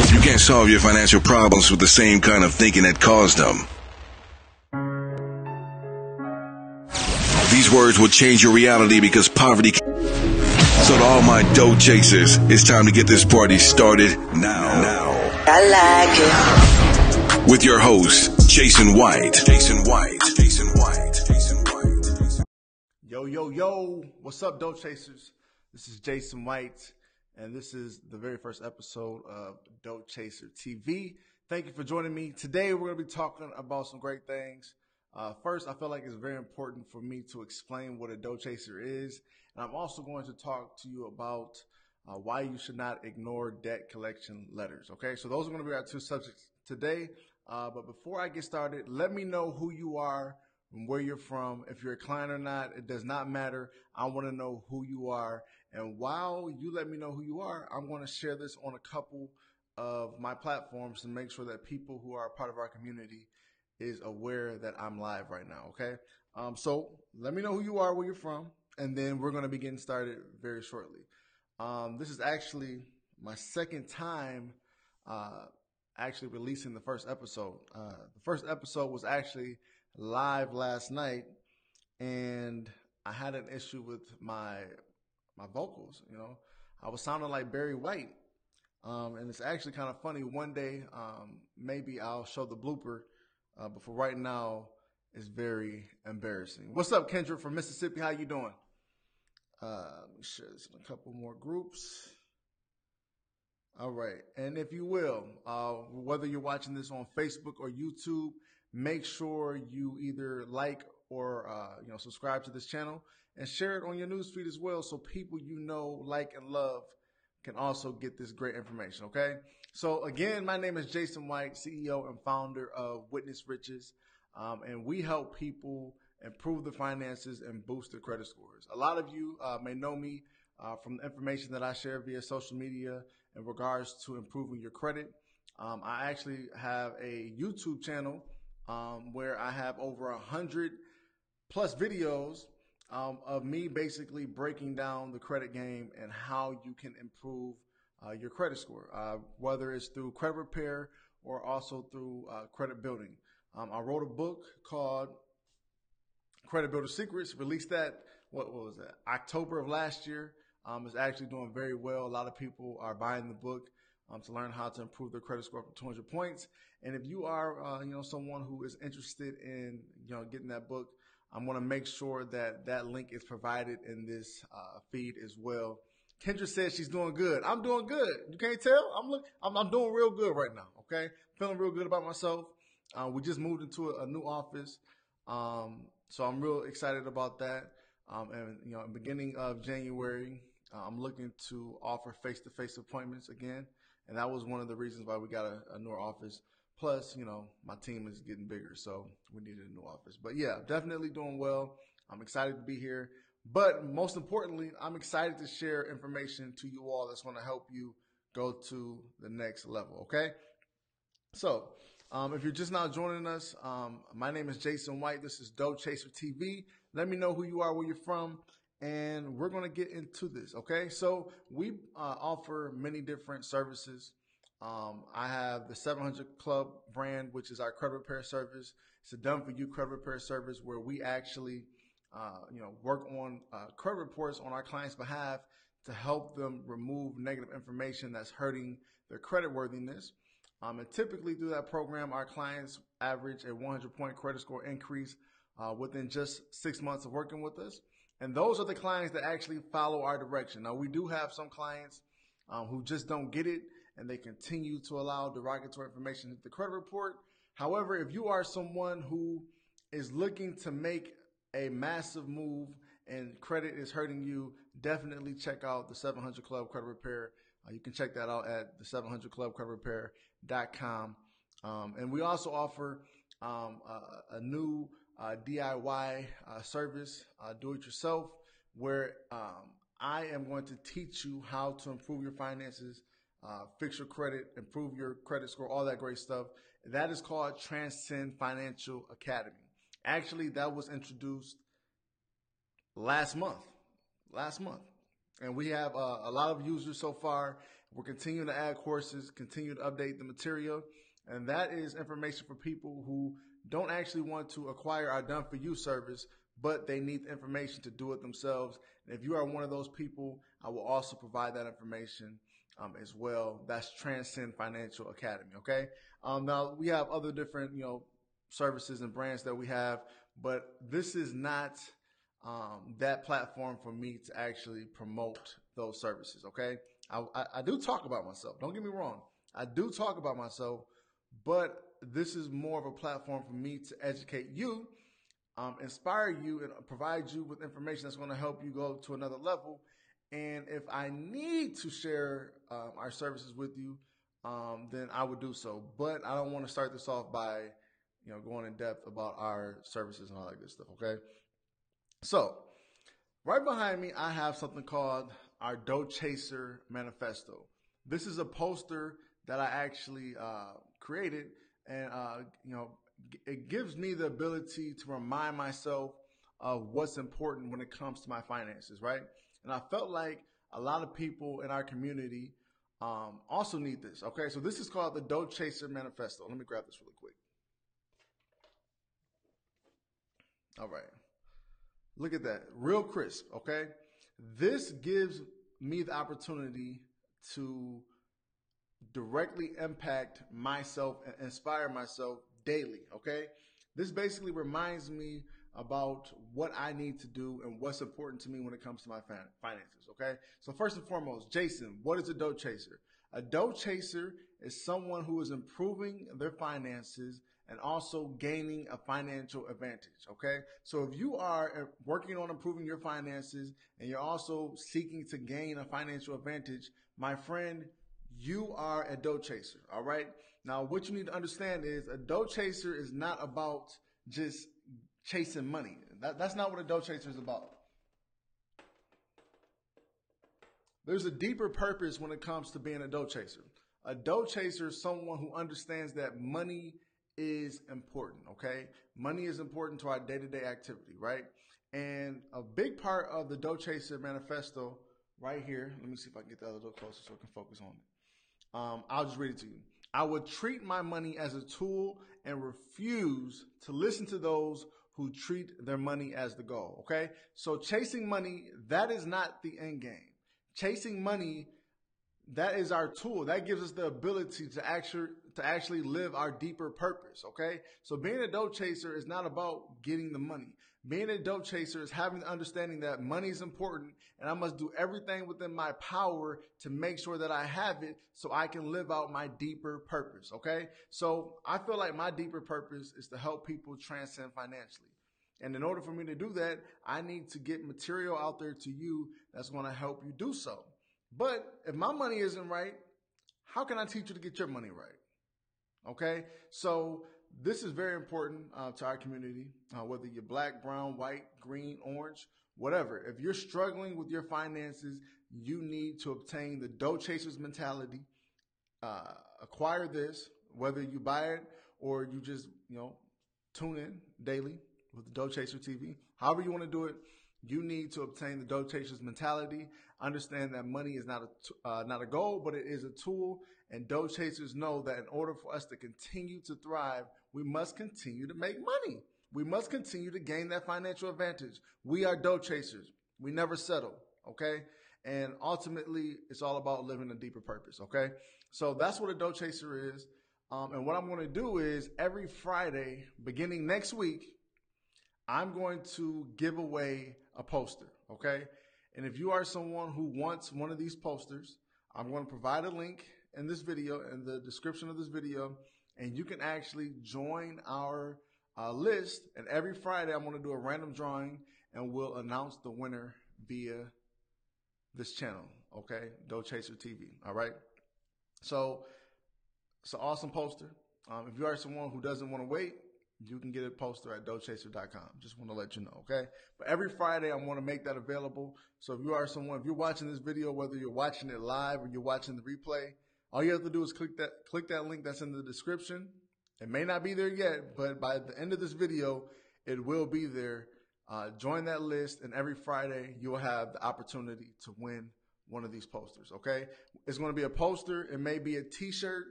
You can't solve your financial problems with the same kind of thinking that caused them. These words will change your reality because poverty. So to all my dough chasers, it's time to get this party started now. I like it. With your host, Jason White. Yo. What's up, dough chasers? This is Jason White, and this is the very first episode of Dough Chaser TV. Thank you for joining me. Today, we're going to be talking about some great things. First, I feel like it's very important for me to explain what a dough chaser is. And I'm also going to talk to you about why you should not ignore debt collection letters. Okay, so those are going to be our two subjects today. But before I get started, let me know who you are and where you're from. If you're a client or not, it does not matter. I want to know who you are. And while you let me know who you are, I'm going to share this on a couple of my platforms to make sure that people who are a part of our community is aware that I'm live right now, okay? So let me know who you are, where you're from, and then we're going to be getting started very shortly. This is actually my second time actually releasing the first episode. The first episode was actually live last night, and I had an issue with my vocals. You know, I was sounding like Barry White, and it's actually kind of funny. One day, maybe I'll show the blooper, but for right now, it's very embarrassing. What's up, Kendra from Mississippi? How you doing? Let me share this in a couple more groups. All right, and if you will, whether you're watching this on Facebook or YouTube, make sure you either like or subscribe to this channel and share it on your newsfeed as well, so people you know, like, and love can also get this great information. Okay. So again, my name is Jason White, CEO and founder of Witness Riches, and we help people improve their finances and boost their credit scores. A lot of you may know me from the information that I share via social media in regards to improving your credit. I actually have a YouTube channel where I have over 100 plus videos of me basically breaking down the credit game and how you can improve your credit score, whether it's through credit repair or also through credit building. I wrote a book called Credit Builder Secrets, released that, what was that, October of last year. It's actually doing very well. A lot of people are buying the book to learn how to improve their credit score up to 200 points. And if you are, someone who is interested in, getting that book, I'm going to make sure that that link is provided in this feed as well. Kendra says she's doing good. I'm doing good. You can't tell? I'm doing real good right now. Okay, feeling real good about myself. We just moved into a new office, so I'm real excited about that. And in the beginning of January, I'm looking to offer face-to-face appointments again, and that was one of the reasons why we got a newer office. Plus, my team is getting bigger, so we needed a new office. But yeah, definitely doing well. I'm excited to be here. But most importantly, I'm excited to share information to you all that's going to help you go to the next level, okay? So if you're just now joining us, my name is Jason White. This is Dough Chaser TV. Let me know who you are, where you're from, and we're going to get into this, okay? So we offer many different services. I have the 700 Club brand, which is our credit repair service. It's a done-for-you credit repair service where we actually work on credit reports on our clients' behalf to help them remove negative information that's hurting their credit worthiness. And typically through that program, our clients average a 100-point credit score increase within just 6 months of working with us. And those are the clients that actually follow our direction. Now, we do have some clients who just don't get it, and they continue to allow derogatory information to the credit report. However, if you are someone who is looking to make a massive move and credit is hurting you, definitely check out the 700 Club Credit Repair. You can check that out at the 700clubcreditrepair.com. And we also offer a new DIY service, do it yourself, where I am going to teach you how to improve your finances, fix your credit, improve your credit score, all that great stuff. That is called Transcend Financial Academy. Actually, that was introduced last month. And we have a lot of users so far, We're continuing to add courses, continue to update the material, and that is information for people who don't actually want to acquire our Done For You service, but they need the information to do it themselves. And if you are one of those people, I will also provide that information as well. That's Transcend Financial Academy. Okay. Now we have other different, services and brands that we have, but this is not that platform for me to actually promote those services. Okay. I do talk about myself. Don't get me wrong. I do talk about myself, but this is more of a platform for me to educate you, inspire you, and provide you with information that's going to help you go to another level. And if I need to share our services with you, then I would do so. But I don't want to start this off by, going in depth about our services and all that good stuff. Okay. So right behind me, I have something called our Dough Chaser Manifesto. This is a poster that I actually created, and it gives me the ability to remind myself of what's important when it comes to my finances, right? And I felt like a lot of people in our community also need this. Okay, so this is called the Dough Chaser Manifesto. Let me grab this really quick. All right. Look at that. Real crisp, okay? This gives me the opportunity to directly impact myself and inspire myself daily, okay? This basically reminds me about what I need to do and what's important to me when it comes to my finances, okay? So first and foremost, Jason, what is a dough chaser? A dough chaser is someone who is improving their finances and also gaining a financial advantage, okay? So if you are working on improving your finances and you're also seeking to gain a financial advantage, my friend, you are a dough chaser, all right? Now, what you need to understand is a dough chaser is not about just chasing money. That's not what a dough chaser is about. There's a deeper purpose when it comes to being a dough chaser. A dough chaser is someone who understands that money is important, okay? Money is important to our day-to-day activity, right? And a big part of the Dough Chaser Manifesto right here, let me see if I can get that a little closer so I can focus on it. I'll just read it to you. I would treat my money as a tool and refuse to listen to those who treat their money as the goal, okay? So chasing money, that is not the end game. Chasing money, that is our tool. That gives us the ability to actually live our deeper purpose, okay? So being a dough chaser is not about getting the money. Being a dough chaser is having the understanding that money is important and I must do everything within my power to make sure that I have it so I can live out my deeper purpose, okay? So I feel like my deeper purpose is to help people transcend financially. And in order for me to do that, I need to get material out there to you that's going to help you do so. But if my money isn't right, how can I teach you to get your money right? Okay, so this is very important to our community, whether you're black, brown, white, green, orange, whatever. If you're struggling with your finances, you need to obtain the dough chasers mentality, acquire this, whether you buy it or you just, tune in daily with the Dough Chaser TV. However you want to do it, you need to obtain the Dough Chasers mentality. Understand that money is not a goal, but it is a tool. And Dough Chasers know that in order for us to continue to thrive, we must continue to make money. We must continue to gain that financial advantage. We are Dough Chasers. We never settle, okay? And ultimately, it's all about living a deeper purpose, okay? So that's what a Dough Chaser is. And what I'm going to do is every Friday, beginning next week, I'm going to give away a poster, okay? And if you are someone who wants one of these posters, I'm going to provide a link in this video, in the description of this video, and you can actually join our list. And every Friday, I'm going to do a random drawing, and we'll announce the winner via this channel, okay? Dough Chaser TV, all right? So it's an awesome poster. If you are someone who doesn't want to wait, you can get a poster at doughchaser.com. Just want to let you know, okay? But every Friday, I want to make that available. So if you are someone, if you're watching this video, whether you're watching it live or you're watching the replay, all you have to do is click that link that's in the description. It may not be there yet, but by the end of this video, it will be there. Join that list, and every Friday, you'll have the opportunity to win one of these posters, okay? It's going to be a poster. It may be a t-shirt.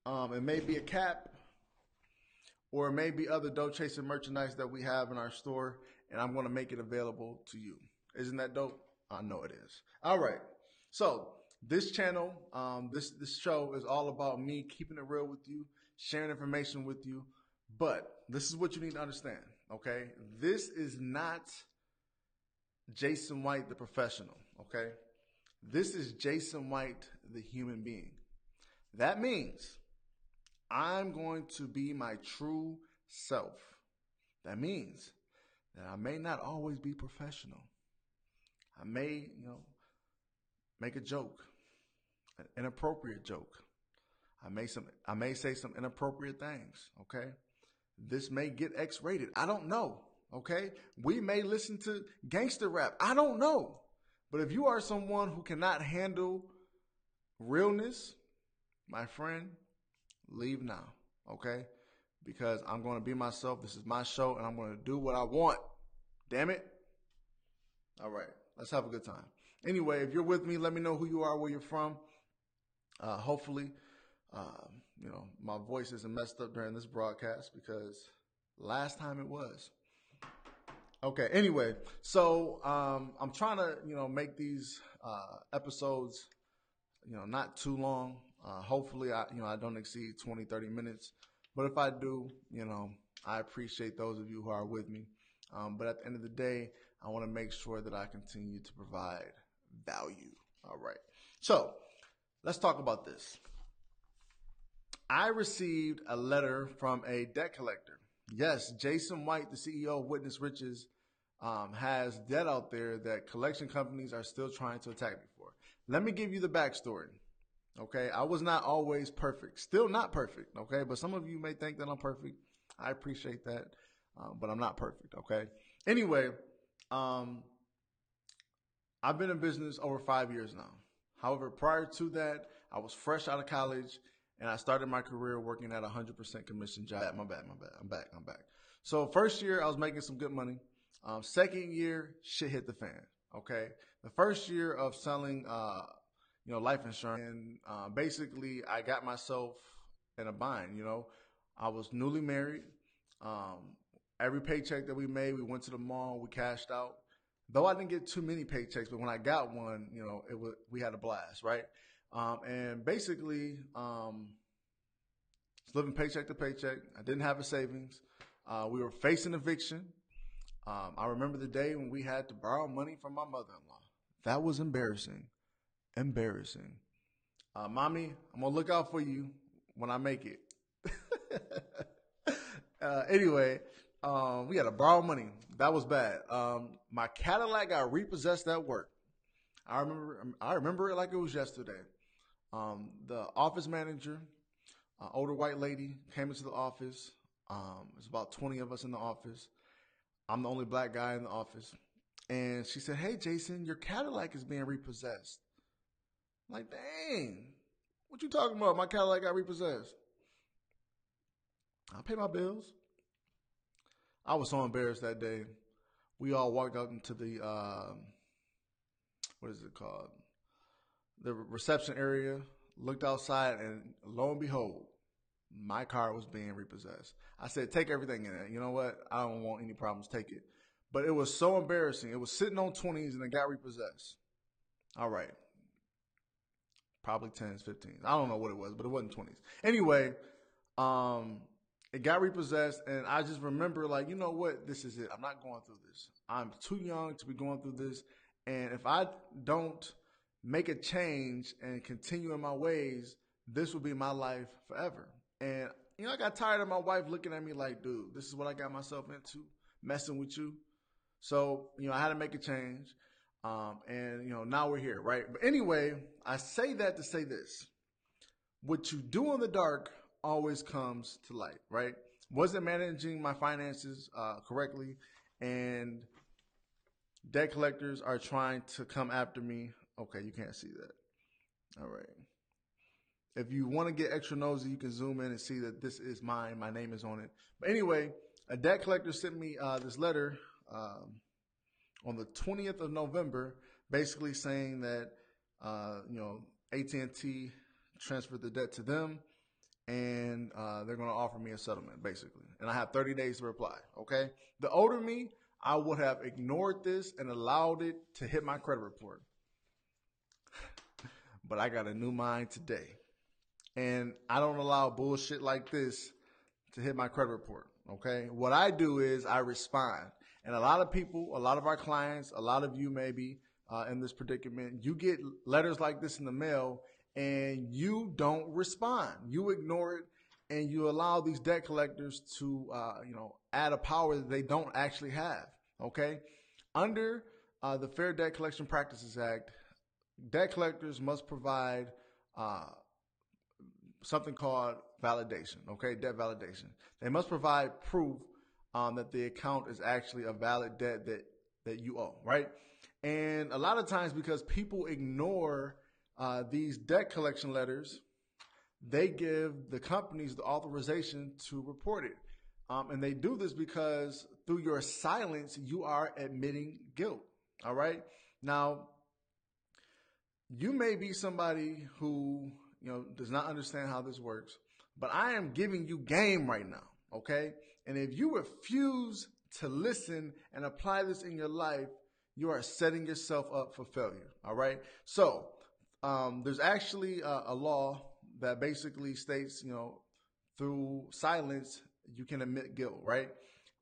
It may be a cap. Or it may be other Dope Chaser merchandise that we have in our store. And I'm going to make it available to you. Isn't that dope? I know it is. All right. So this channel, this show is all about me keeping it real with you, sharing information with you. But this is what you need to understand, okay? This is not Jason White, the professional, okay? This is Jason White, the human being. That means I'm going to be my true self. That means that I may not always be professional. I may, make a joke, an inappropriate joke. I may say some inappropriate things, okay? This may get X-rated. I don't know, okay? We may listen to gangster rap. I don't know. But if you are someone who cannot handle realness, my friend, leave now, okay? Because I'm going to be myself. This is my show, and I'm going to do what I want. Damn it. All right. Let's have a good time. Anyway, if you're with me, let me know who you are, where you're from. Hopefully, my voice isn't messed up during this broadcast because last time it was. Okay. Anyway, so I'm trying to, make these episodes, not too long. Hopefully, I don't exceed 20, 30 minutes. But if I do, I appreciate those of you who are with me. But at the end of the day, I want to make sure that I continue to provide value. All right. So let's talk about this. I received a letter from a debt collector. Yes, Jason White, the CEO of Witness Riches, has debt out there that collection companies are still trying to attack me for. Let me give you the backstory. Okay, I was not always perfect. Still not perfect. Okay, but some of you may think that I'm perfect. I appreciate that, but I'm not perfect. Okay. Anyway, I've been in business over 5 years now. However, prior to that, I was fresh out of college and I started my career working at a 100% commission job. My bad. I'm back. So first year, I was making some good money. Second year, shit hit the fan. Okay. The first year of selling, life insurance, and basically I got myself in a bind. I was newly married. Every paycheck that we made, we went to the mall, we cashed out. Though I didn't get too many paychecks, but when I got one, we had a blast, right? And basically, living paycheck to paycheck. I didn't have a savings. We were facing eviction. I remember the day when we had to borrow money from my mother-in-law. That was embarrassing. Mommy, I'm going to look out for you when I make it. Anyway, we had to borrow money. That was bad. My Cadillac got repossessed at work. I remember it like it was yesterday. The office manager, older white lady, came into the office. There's about 20 of us in the office. I'm the only black guy in the office. And she said, "Hey, Jason, your Cadillac is being repossessed." I'm like, dang, what you talking about? My Cadillac got repossessed. I pay my bills. I was so embarrassed that day. We all walked out into the, what is it called? The reception area, looked outside, and lo and behold, my car was being repossessed. I said, take everything in it. You know what? I don't want any problems. Take it. But it was so embarrassing. It was sitting on 20s and it got repossessed. All right. Probably 10s, 15s. I don't know what it was, but it wasn't 20s. Anyway, it got repossessed, and I just remember, like, you know what? This is it. I'm not going through this. I'm too young to be going through this. And if I don't make a change and continue in my ways, this will be my life forever. And, I got tired of my wife looking at me like, dude, this is what I got myself into, messing with you. So, I had to make a change. And, now we're here, right? But anyway, I say that to say this. What you do in the dark always comes to light, right? Wasn't managing my finances correctly, and debt collectors are trying to come after me. Okay, you can't see that. All right. If you want to get extra nosy, you can zoom in and see that this is mine. My name is on it. But anyway, a debt collector sent me this letter on the 20th of November, basically saying that AT&T transferred the debt to them, and they're going to offer me a settlement, basically. And I have 30 days to reply, okay? The older me, I would have ignored this and allowed it to hit my credit report. But I got a new mind today. And I don't allow bullshit like this to hit my credit report, okay? What I do is I respond. And a lot of people, a lot of our clients, a lot of you maybe in this predicament, you get letters like this in the mail and you don't respond. You ignore it and you allow these debt collectors to, add a power that they don't actually have, okay? Under the Fair Debt Collection Practices Act, debt collectors must provide something called validation, okay? Debt validation. They must provide proof that the account is actually a valid debt that you owe, right? And a lot of times because people ignore these debt collection letters, they give the companies the authorization to report it. And they do this because through your silence, you are admitting guilt, all right? Now, you may be somebody who, does not understand how this works, but I am giving you game right now, okay? And if you refuse to listen and apply this in your life, you are setting yourself up for failure, all right? So there's actually a law that basically states, through silence, you can admit guilt, right?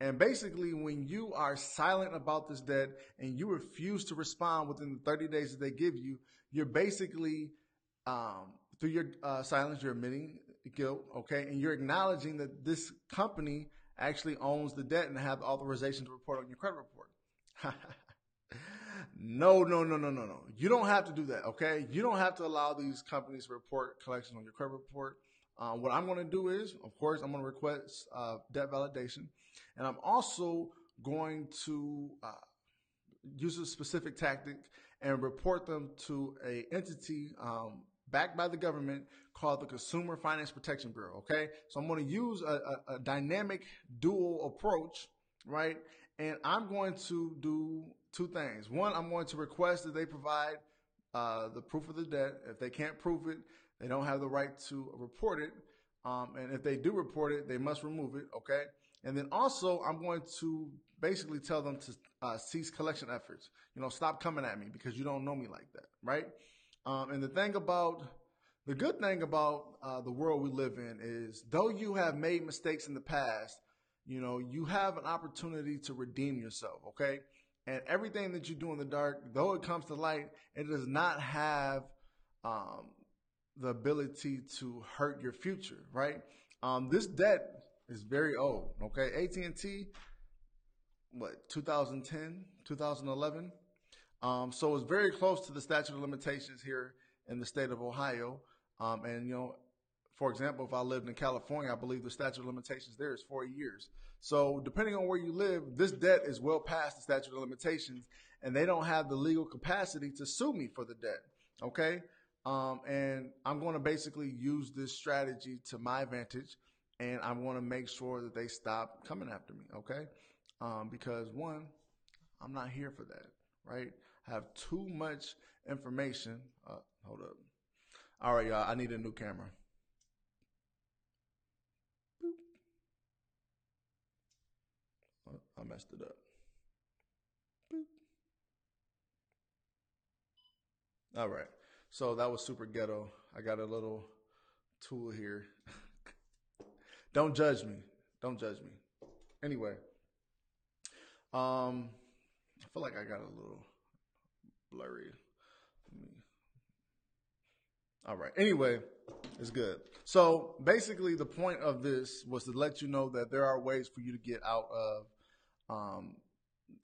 And basically, when you are silent about this debt and you refuse to respond within the 30 days that they give you, you're basically, through your silence, you're admitting guilt, okay? And you're acknowledging that this company actually owns the debt and have the authorization to report on your credit report. No. You don't have to do that, okay? You don't have to allow these companies to report collections on your credit report. What I'm going to do is, of course, I'm going to request debt validation. And I'm also going to use a specific tactic and report them to an entity backed by the government called the Consumer Finance Protection Bureau, okay? So I'm going to use a dynamic dual approach, right? And I'm going to do two things. One, I'm going to request that they provide the proof of the debt. If they can't prove it, they don't have the right to report it. And if they do report it, they must remove it, okay? And then also, I'm going to basically tell them to cease collection efforts. Stop coming at me because you don't know me like that, right? And the good thing about the world we live in is, though you have made mistakes in the past, you have an opportunity to redeem yourself, okay? And everything that you do in the dark, though it comes to light, it does not have the ability to hurt your future, right? This debt is very old, okay? AT&T, 2010, 2011? So it's very close to the statute of limitations here in the state of Ohio. For example, if I lived in California, I believe the statute of limitations there is 4 years. So depending on where you live, this debt is well past the statute of limitations, and they don't have the legal capacity to sue me for the debt, okay? And I'm going to basically use this strategy to my advantage, and I'm going to make sure that they stop coming after me, okay? Because one, I'm not here for that, right? I have too much information. Hold up. All right, y'all, I need a new camera. Boop. I messed it up. Boop. All right. So that was super ghetto. I got a little tool here. Don't judge me. Don't judge me. Anyway, I feel like I got a little blurry. All right. Anyway, it's good. So basically, the point of this was to let you know that there are ways for you to get out of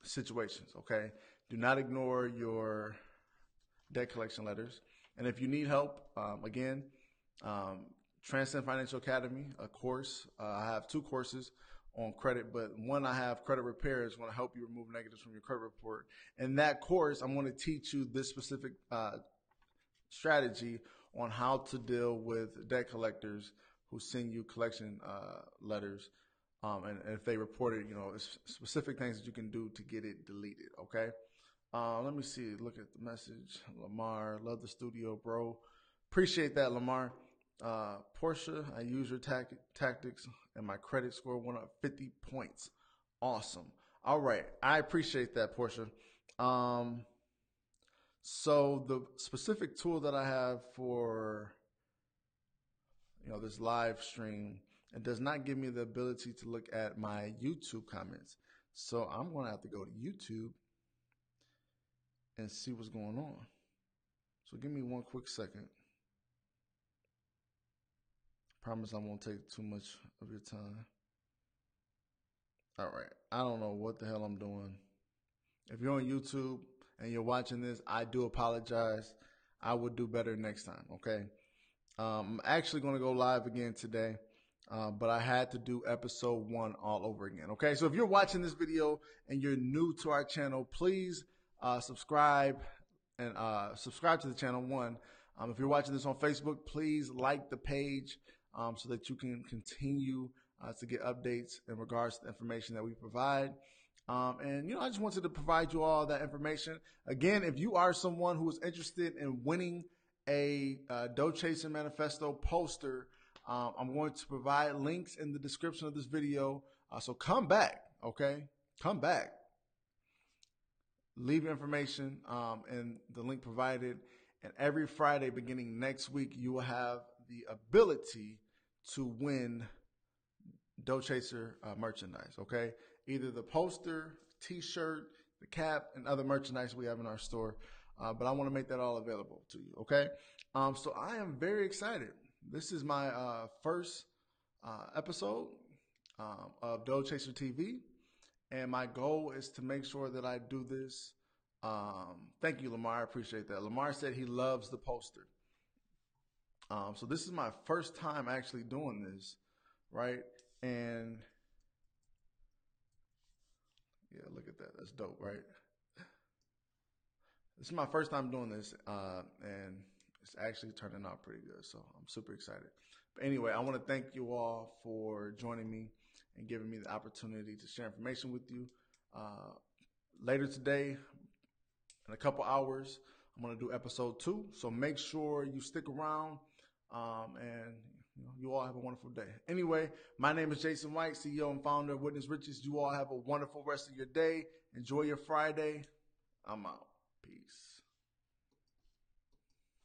situations. Okay. Do not ignore your debt collection letters. And if you need help, again, Transcend Financial Academy, a course. I have 2 courses on credit, but one I have credit repair is going to help you remove negatives from your credit report. In that course, I'm going to teach you this specific strategy on how to deal with debt collectors who send you collection letters. And if they report it, it's specific things that you can do to get it deleted. Okay. Let me see. Look at the message. Lamar, love the studio, bro. Appreciate that, Lamar. Portia, I use your tactics and my credit score went up 50 points. Awesome. All right. I appreciate that, Portia. So the specific tool that I have for, this live stream, it does not give me the ability to look at my YouTube comments. So I'm going to have to go to YouTube and see what's going on. So give me one quick second. Promise I won't take too much of your time. All right. I don't know what the hell I'm doing. If you're on YouTube and you're watching this, I do apologize. I will do better next time, okay? I'm actually going to go live again today, but I had to do episode 1 all over again, okay? So if you're watching this video and you're new to our channel, please subscribe and subscribe to the channel, one. If you're watching this on Facebook, please like the page so that you can continue to get updates in regards to the information that we provide. And I just wanted to provide you all that information. Again, if you are someone who is interested in winning a Dough Chaser Manifesto poster, I'm going to provide links in the description of this video. So come back, okay? Come back. Leave your information in the link provided. And every Friday beginning next week, you will have the ability to win Dough Chaser merchandise, okay? Either the poster, t-shirt, the cap, and other merchandise we have in our store. But I want to make that all available to you, okay? So I am very excited. This is my first episode of Dough Chaser TV. And my goal is to make sure that I do this. Thank you, Lamar. I appreciate that. Lamar said he loves the poster. So this is my first time actually doing this, right? And yeah, look at that. That's dope, right? This is my first time doing this, and it's actually turning out pretty good. So I'm super excited. But anyway, I want to thank you all for joining me and giving me the opportunity to share information with you. Later today, in a couple hours, I'm going to do episode 2. So make sure you stick around, and you all have a wonderful day. Anyway, my name is Jason White, CEO and founder of Witness Riches. You all have a wonderful rest of your day. Enjoy your Friday. I'm out.